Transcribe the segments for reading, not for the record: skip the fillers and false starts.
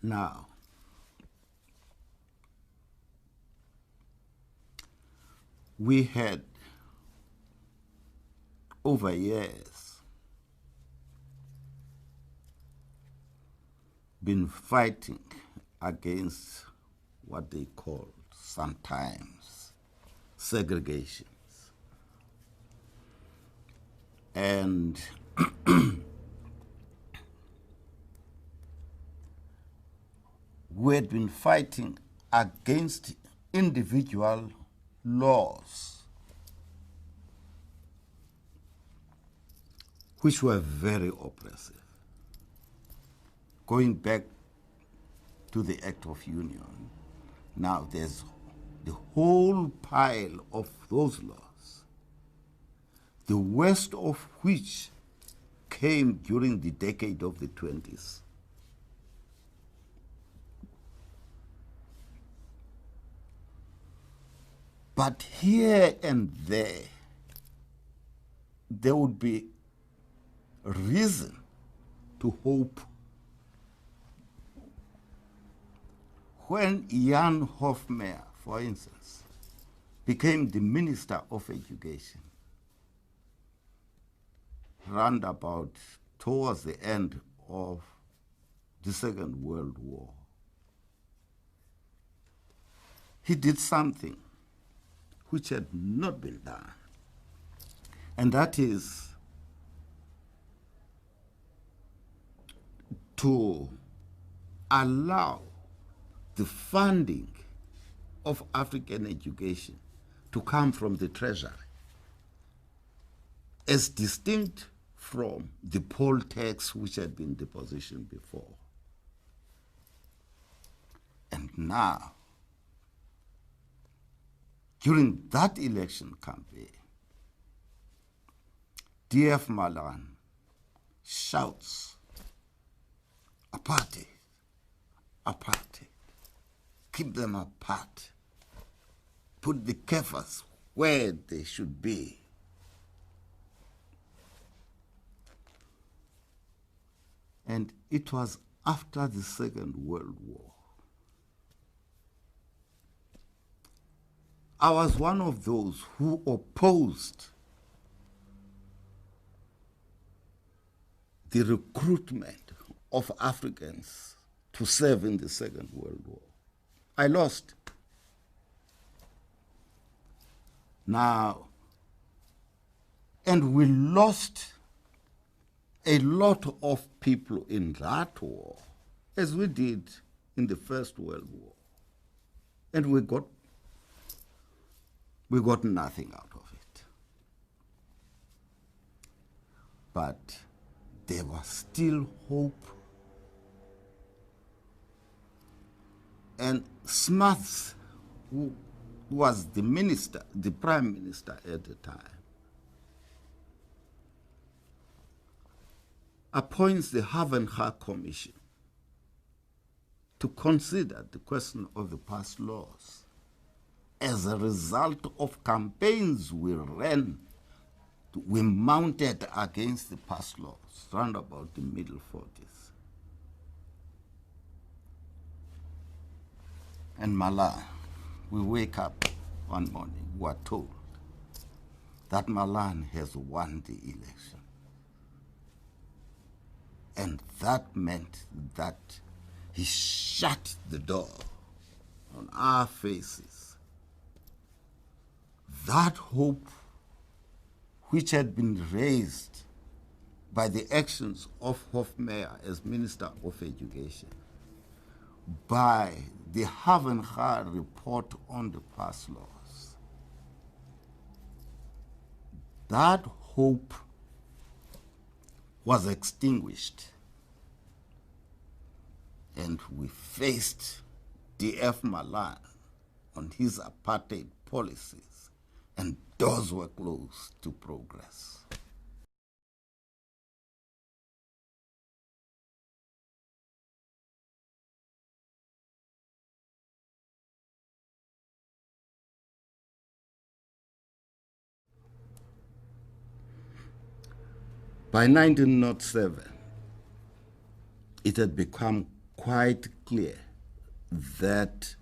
Now, we had over years been fighting against what they call sometimes segregations. And we had been fighting against individual laws which were very oppressive. Going back to the Act of Union, now there's the whole pile of those laws, the worst of which came during the decade of the 20s. But here and there would be reason to hope. When Jan Hofmeyr, for instance, became the Minister of Education, roundabout towards the end of the Second World War, he did something which had not been done, and that is to allow the funding of African education to come from the treasury, as distinct from the poll tax which had been the position before. And now, during that election campaign, D.F. Malan shouts, apartheid, apartheid, keep them apart, put the kefirs where they should be. And it was after the Second World War. I was one of those who opposed the recruitment of Africans to serve in the Second World War. I lost. Now, and we lost a lot of people in that war, as we did in the First World War. And we got nothing out of it. But there was still hope. And Smuts, who was the minister, the prime minister at the time, appoints the Havenha Commission to consider the question of the past laws as a result of campaigns we mounted against the past laws round about the middle 40s. And Malan, we wake up one morning, we are told that Malan has won the election. And that meant that he shut the door on our faces. That hope which had been raised by the actions of Hofmeyr as Minister of Education, by the Havenha report on the past laws, that hope was extinguished, and we faced D.F. Malan on his apartheid policies, and doors were closed to progress. By 1907, it had become quite clear that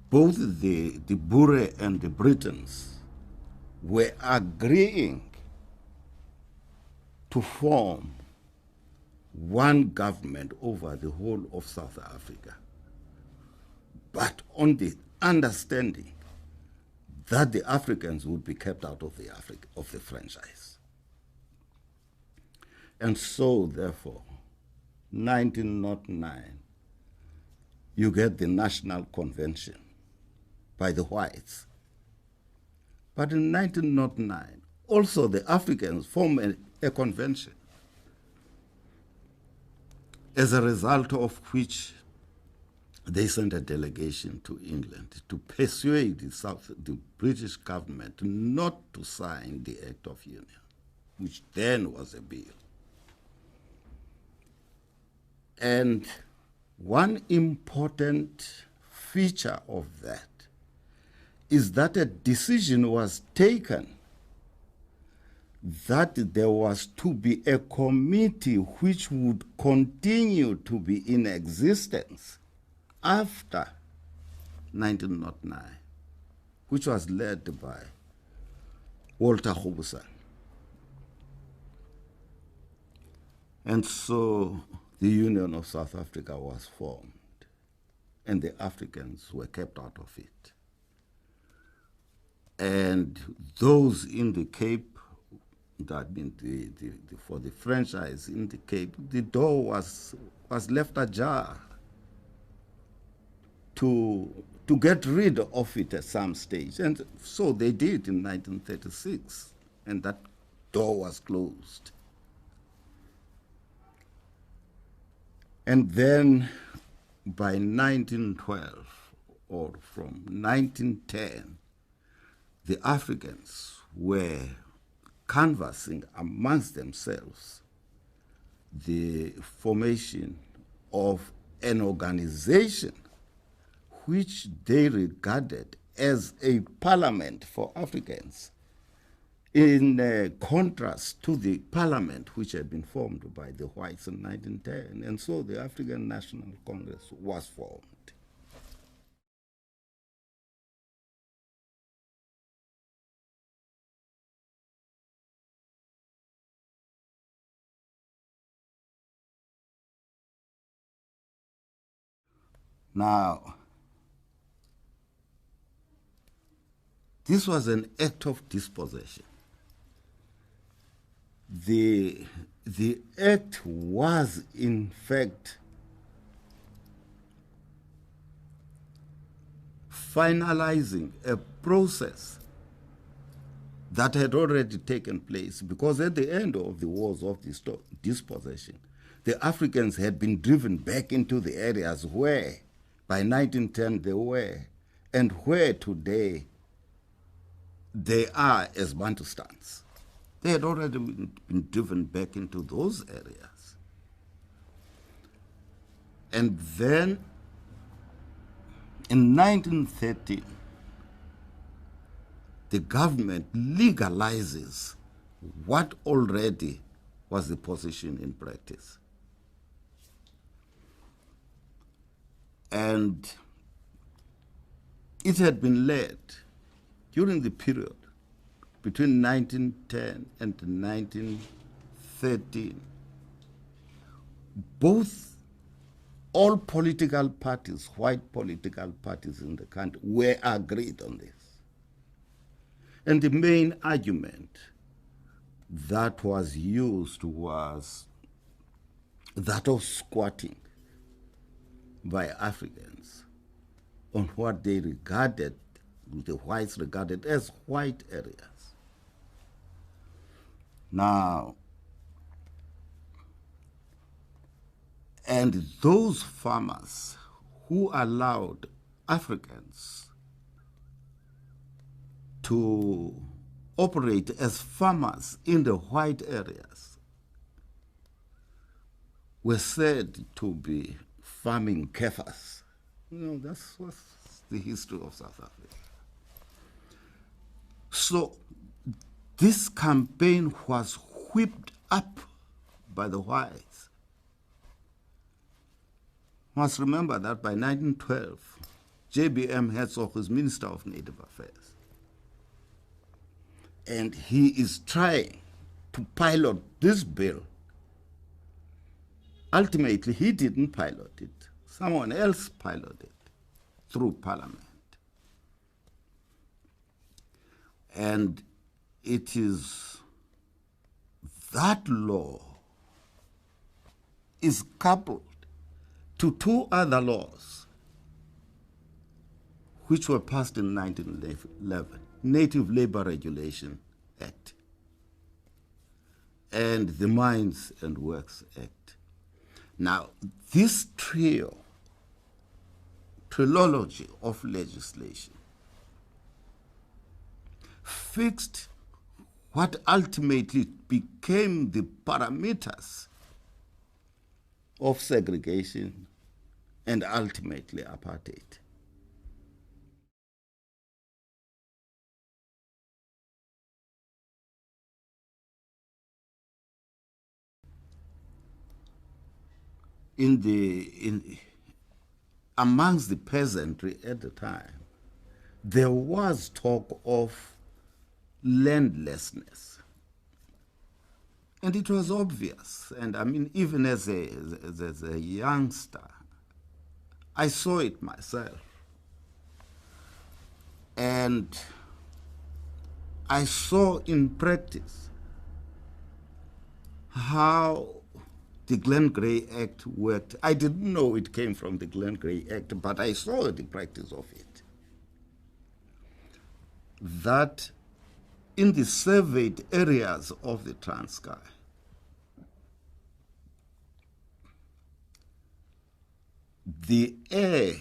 both the Boer and the Britons were agreeing to form one government over the whole of South Africa, but on the understanding that the Africans would be kept out of the franchise. And so, therefore, 1909, you get the National Convention by the whites. But in 1909, also the Africans form a convention, as a result of which they sent a delegation to England to persuade the British government not to sign the Act of Union, which then was a bill. And one important feature of that is that a decision was taken that there was to be a committee which would continue to be in existence after 1909, which was led by Walter Hobson. And so the Union of South Africa was formed, and the Africans were kept out of it. And those in the Cape, that means for the franchise in the Cape, the door was left ajar to get rid of it at some stage. And so they did in 1936, and that door was closed. And then by 1912, or from 1910, the Africans were canvassing amongst themselves the formation of an organization which they regarded as a parliament for Africans, in contrast to the parliament which had been formed by the whites in 1910. And so the African National Congress was formed. Now, this was an act of dispossession. The act was, in fact, finalizing a process that had already taken place, because at the end of the wars of dispossession, the Africans had been driven back into the areas where, by 1910, they were, and where today they are as Bantustans. They had already been driven back into those areas. And then, in 1913, the government legalizes what already was the position in practice. And it had been led during the period between 1910 and 1913. All political parties, white political parties in the country, were agreed on this. And the main argument that was used was that of squatting by Africans on what they regarded, the whites regarded as white areas. Now, and those farmers who allowed Africans to operate as farmers in the white areas were said to be farming Kefas. That's what's the history of South Africa. So this campaign was whipped up by the whites must remember that by 1912, JBM Herzog is Minister of Native Affairs. And he is trying to pilot this bill. Ultimately, he didn't pilot it. Someone else piloted it through Parliament. And it is that law is coupled to two other laws which were passed in 1911, Native Labor Regulation Act and the Mines and Works Act. Now, this trilogy of legislation fixed what ultimately became the parameters of segregation and ultimately apartheid. Amongst the peasantry at the time, there was talk of landlessness. And it was obvious. And I mean, even as a youngster, I saw it myself. And I saw in practice how the Glenn Gray Act worked. I didn't know it came from the Glenn Gray Act, but I saw the practice of it. That in the surveyed areas of the Transkei, the heir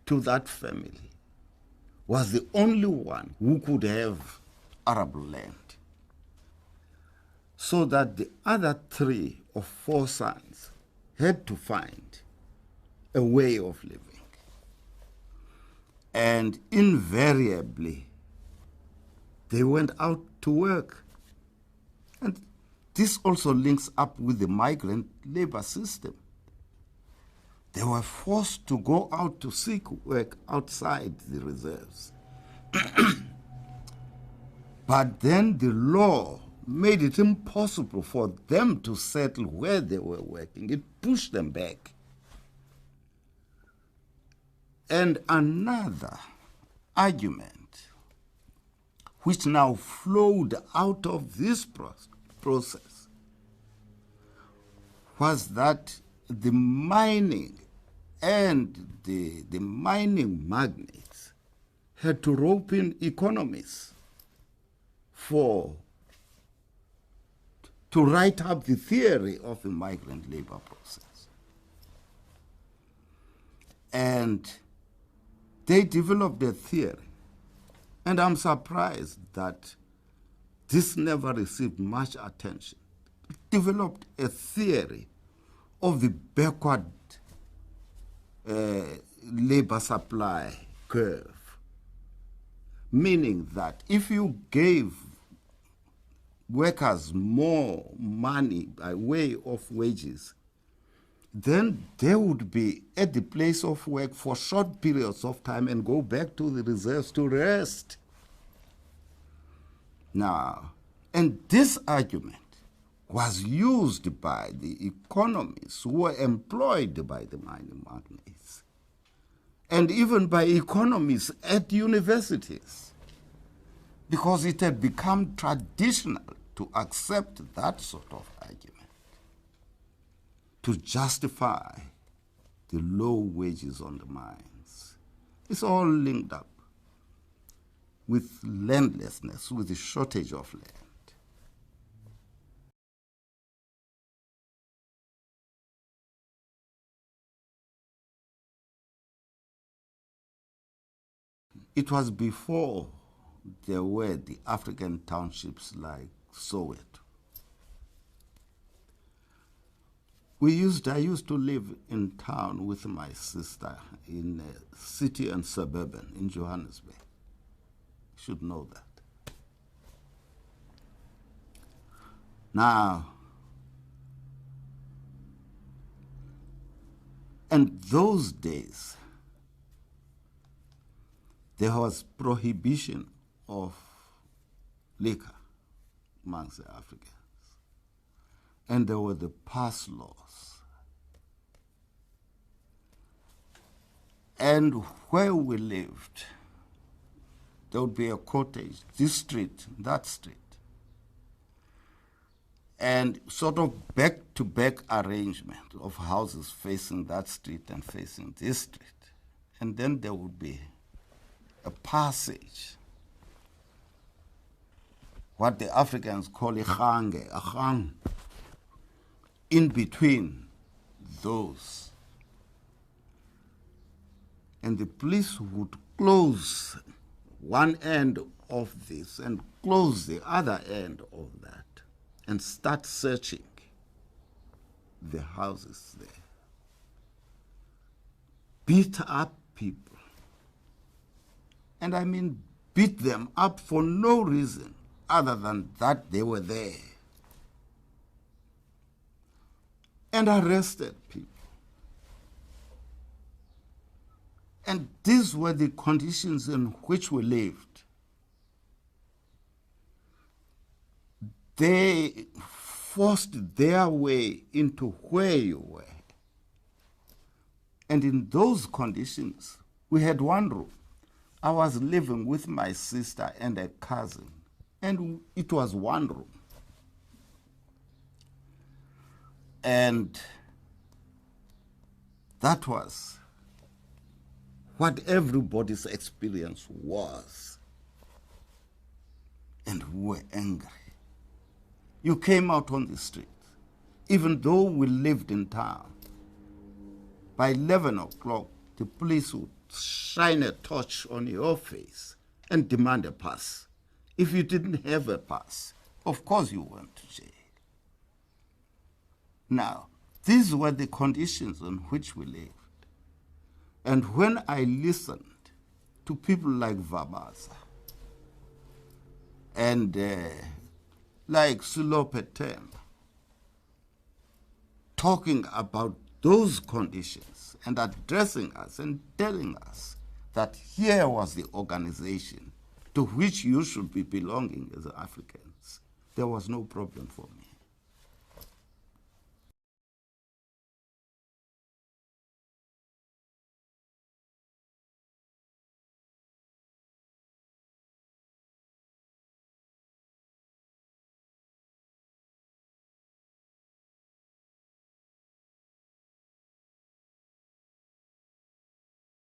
to that family was the only one who could have arable land, so that the other 3 or 4 sons had to find a way of living. And invariably, they went out to work. And this also links up with the migrant labor system. They were forced to go out to seek work outside the reserves. But then the law made it impossible for them to settle where they were working. It pushed them back. And another argument which now flowed out of this process was that the mining and the mining magnates had to rope in economists to write up the theory of the migrant labor process. And they developed a theory. And I'm surprised that this never received much attention. It developed a theory of the backward labor supply curve, meaning that if you gave workers more money by way of wages, then they would be at the place of work for short periods of time and go back to the reserves to rest. Now, and this argument was used by the economists who were employed by the mining magnates, and even by economists at universities, because it had become traditional to accept that sort of argument to justify the low wages on the mines. It's all linked up with landlessness, with the shortage of land. It was before there were the African townships like Soweto. I used to live in town with my sister in city and suburban in Johannesburg. You should know that. Now, And those days, there was prohibition of liquor amongst the Africans. And there were the pass laws. And where we lived, there would be a cottage, this street, that street, and sort of back-to-back arrangement of houses facing that street and facing this street. And then there would be a passage, what the Africans call a gang, in between those. And the police would close one end of this and close the other end of that and start searching the houses there. Beat up people. And I mean beat them up for no reason other than that they were there. And arrested people. And these were the conditions in which we lived. They forced their way into where you were. And in those conditions, we had one room. I was living with my sister and a cousin, and it was one room. And that was what everybody's experience was. And we were angry. You came out on the street, even though we lived in town. By 11 o'clock, the police would shine a torch on your face and demand a pass. If you didn't have a pass, of course you went to jail. Now, these were the conditions on which we lived. And when I listened to people like Vabasa and like Sulope Temba talking about those conditions and addressing us and telling us that here was the organization to which you should be belonging as Africans, there was no problem for me.